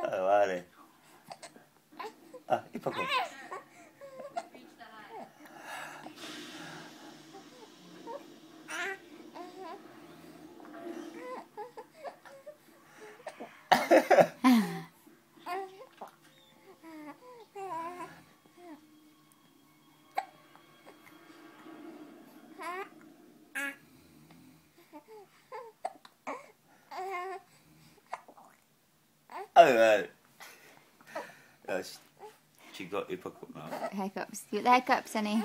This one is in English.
Oh, are they? Ah, hippopotamus. Oh, she got hippopotamus. Hiccups. You get the hiccups, honey.